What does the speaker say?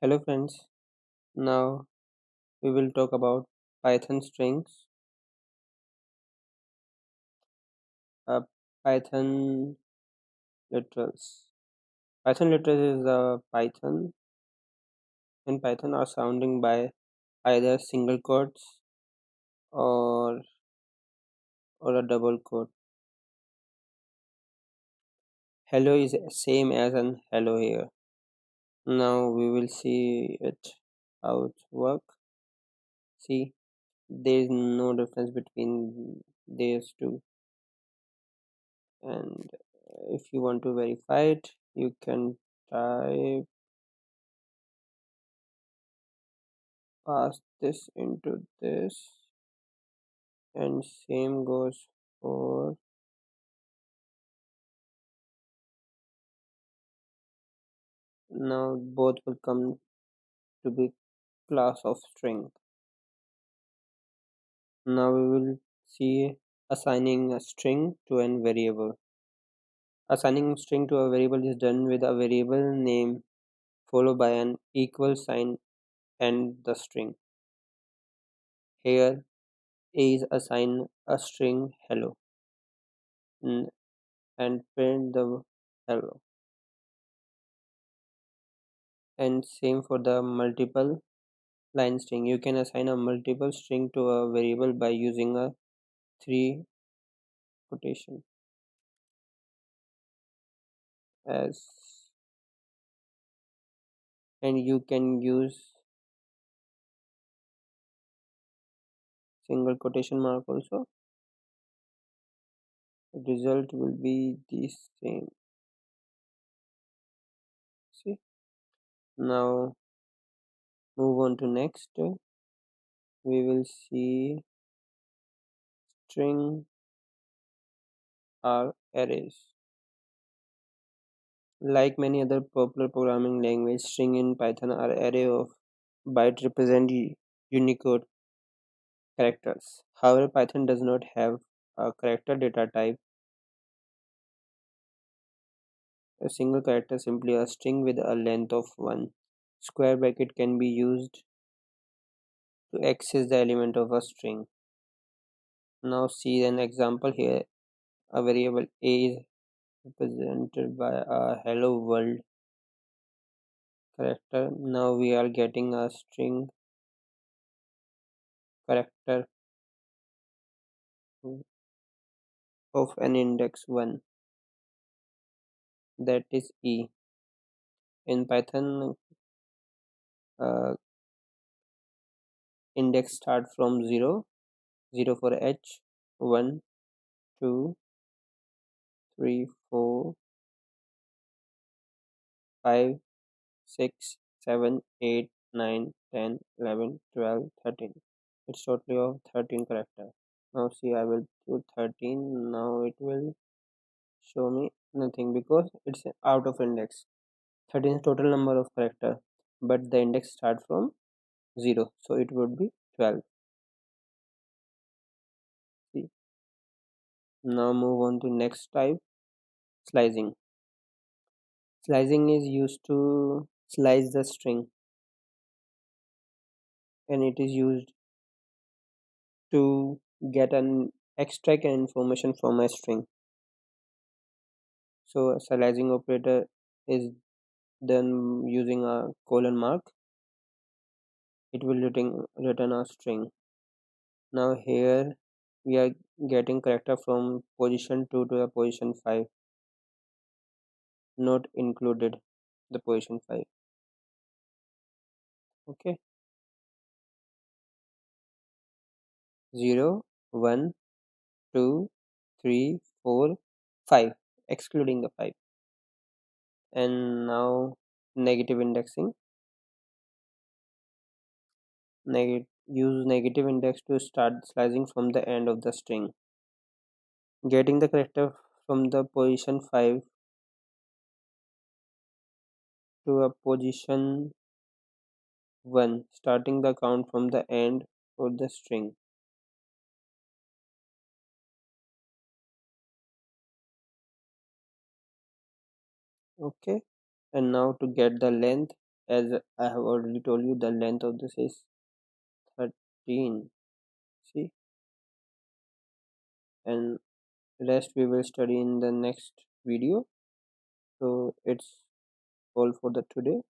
Hello friends, now we will talk about Python strings, uh, Python literals. Python literals is a Python in Python are sounding by either single quotes or a double quote. Hello is same as an hello here. Now we will see it how it work. See, there is no difference between these two, and if you want to verify it, you can type pass this into this, and same goes for now both will come to be class of string. Now we will see assigning a string to an variable. Assigning string to a variable is done with a variable name followed by an equal sign and the string. Here A is assign a string hello and print the hello, and same for the multiple line string. You can assign a multiple string to a variable by using a three quotation as, and you can use single quotation mark also. The result will be the same. See, now move on to next. We will see string are arrays. Like many other popular programming languages, string in Python are array of byte represent Unicode characters. However, Python does not have a character data type. A single character, simply a string with a length of 1. Square bracket can be used to access the element of a string. Now see an example here. A variable A is represented by a hello world character. Now we are getting a string character of an index 1, that is E. In Python, index start from 0, 0 for H, 1, 2, 3, 4, 5, 6, 7, 8, 9, 10, 11, 12, 13. It's totally of 13 characters. Now see, I will put 13. Now it will show me nothing because it's out of index. 13 is total number of character, but the index start from 0, so it would be 12. See, now move on to next type, slicing. Slicing is used to slice the string, and it is used to get an extract an information from a string. So a slicing operator is done using a colon mark. It will return a string. Now here we are getting character from position 2 to the position 5, not included the position 5. Okay, 0, 1, 2, 3, 4, 5, excluding the 5. And now negative indexing. Use negative index to start slicing from the end of the string. Getting the character from the position 5 to a position 1, starting the count from the end of the string. Okay, and now to get the length as I have already told you, the length of this is 13. See, and rest we will study in the next video. So it's all for the today.